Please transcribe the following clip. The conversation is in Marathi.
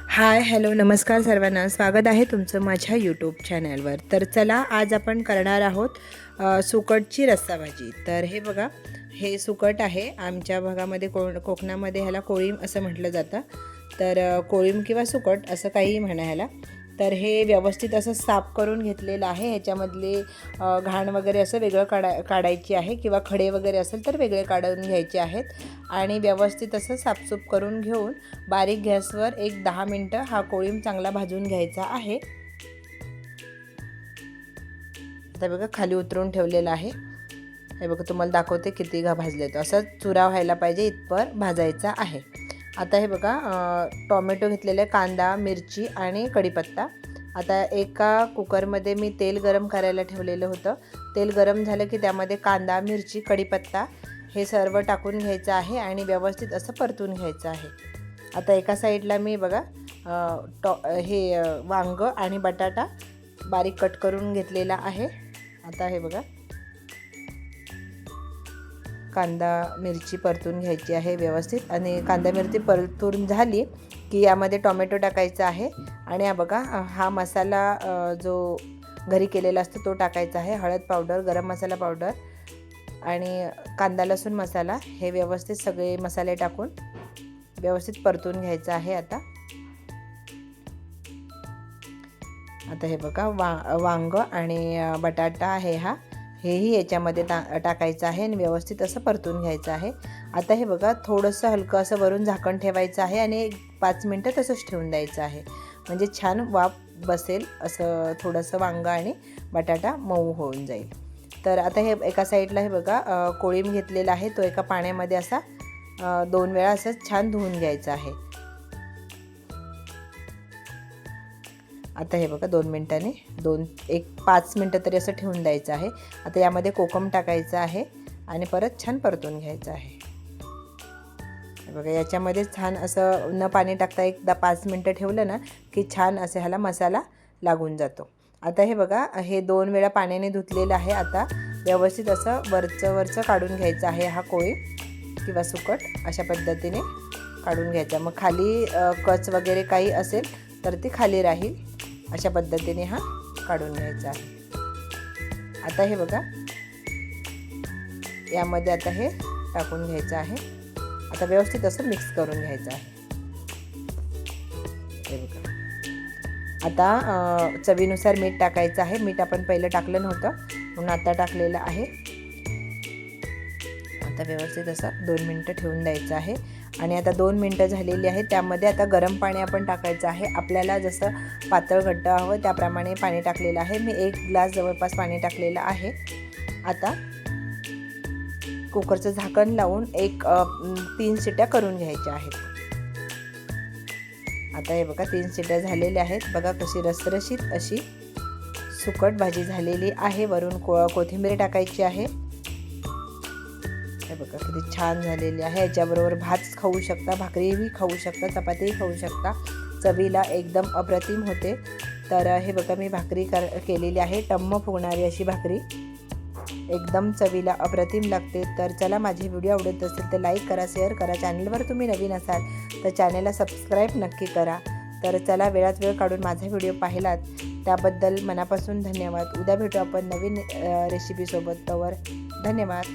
हाय हॅलो नमस्कार सर्वांना, स्वागत आहे तुमचं माझ्या यूट्यूब चॅनलवर। तर चला आज आपण करणार आहोत सुकटची रस्साभाजी। तर हे बघा, हे सुकट आहे आमच्या भागामध्ये कोकणामध्ये ह्याला कोळीम असं म्हटलं जातं। तर कोळीम किंवा सुकट असं काही म्हणा ह्याला। तर हे व्यवस्थित असं साफ करून घेतलेलं आहे। ह्याच्यामधले घाण वगैरे असं वेगळं काढायची आहे किंवा खडे वगैरे असेल तर वेगळे काढून घ्यायचे आहेत आणि व्यवस्थित असं साफसूफ करून घेऊन बारीक गॅसवर एक 10 मिनिटं हा कोळीम चांगला भाजून घ्यायचा आहे। आता बघा खाली उतरून ठेवलेला आहे। हे बघा तुम्हाला दाखवते किती भाजले तो, असं चुरा व्हायला पाहिजे इतपर भाजायचा आहे। आता हे बघा टोमॅटो घेतलेले, कांदा, मिरची आणि कढीपत्ता। आता एका कुकरमध्ये मी तेल गरम करायला ठेवलेलं होतं। तेल गरम झालं की त्यामध्ये कांदा, मिरची, कढीपत्ता हे सर्व टाकून घ्यायचं आहे आणि व्यवस्थित असं परतून घ्यायचं आहे। आता एका साईडला मी बघा हे वांग आणि बटाटा बारीक कट करून घेतलेला आहे। आता हे बघा कांदा मिरची परतून घ्यायची आहे व्यवस्थित आणि कांदा मिरची परतून झाली की यामध्ये टोमॅटो टाकायचा आहे आणि हा बघा हा मसाला जो घरी केलेला असतो तो टाकायचा आहे। हळद पावडर, गरम मसाला पावडर आणि कांदा लसूण मसाला हे व्यवस्थित सगळे मसाले टाकून व्यवस्थित परतून घ्यायचं आहे। आता हे बघा वांग आणि बटाटा आहे हेही याच्यामध्ये टाकायचं आहे आणि व्यवस्थित असं परतून घ्यायचं आहे। आता हे बघा थोडंसं हलकं असं वरून झाकण ठेवायचं आहे आणि 5 मिनिटं तसंच ठेवून द्यायचं आहे, म्हणजे छान वाफ बसेल, असं थोडंसं वांग आणि बटाटा मऊ होऊन जाईल। तर आता हे एका साईडला हे बघा कोळीम घेतलेला आहे, तो एका पाण्यामध्ये असा 2 वेळा असं छान धुवून घ्यायचा आहे। आता हे बघा 2 मिनिटांनी 5 मिनिटं तरी असं ठेवून द्यायचं आहे। आता यामध्ये कोकम टाकायचं आहे आणि परत छान परतून घ्यायचं आहे। हे बघा याच्यामध्ये छान असं न पाणी टाकता एकदा 5 मिनिटं ठेवलं ना की छान असं ह्याला मसाला लागून जातो। आता हे बघा हे 2 वेळा पाण्याने धुतलेलं आहे। आता व्यवस्थित असं वरचं काढून घ्यायचं आहे। हा कोळी किंवा सुकट अशा पद्धतीने काढून घ्यायचा, मग खाली कच वगैरे काही असेल तर ती खाली राहील, अशा पद्धतीने हा काढून घ्यायचा आहे। आता हे बघा यामध्ये आता हे टाकून घ्यायचं आहे। आता व्यवस्थित असं मिक्स करून घ्यायचं आहे। हे बघा आता चवीनुसार मीठ टाकायचं आहे। मीठ आपण पहिलं टाकलं नव्हतं म्हणून आता टाकलेलं आहे। आता व्यवस्थित असं 2 मिनिटं ठेवून द्यायचं आहे आणि आता 2 मिनिटं झालेली आहे। त्यामध्ये आता गरम पाणी आपण टाकायचं आहे। आपल्याला जसं पातळ घट्ट हवं त्याप्रमाणे पाणी टाकलेलं आहे। मी 1 ग्लास जवळपास पाणी टाकलेलं आहे। आता कुकरचं झाकण लावून 3 शिट्या करून घ्यायच्या आहेत। आता हे बघा 3 शिट्या झालेल्या आहेत। बघा कशी रसरशीत अशी सुकट भाजी झालेली आहे। वरून कोथिंबीर टाकायची आहे। हे बघा किती छान झालेली आहे। याच्याबरोबर भात खाऊ शकता, भाकरीही खाऊ शकता, चपातीही खाऊ शकता, चवीला एकदम अप्रतिम होते। तर हे बघा मी भाकरी केलेली आहे, टम्म फुगणारी अशी भाकरी, एकदम चवीला अप्रतिम लागते। तर चला माझी व्हिडिओ आवडत असेल तर लाईक करा, शेअर करा, चॅनलवर तुम्ही नवीन असाल तर चॅनलला सबस्क्राईब नक्की करा। तर चला वेळात वेळ काढून माझा व्हिडिओ पाहिलात त्याबद्दल मनापासून धन्यवाद। उद्या भेटू आपण नवीन रेसिपीसोबत, तोवर धन्यवाद।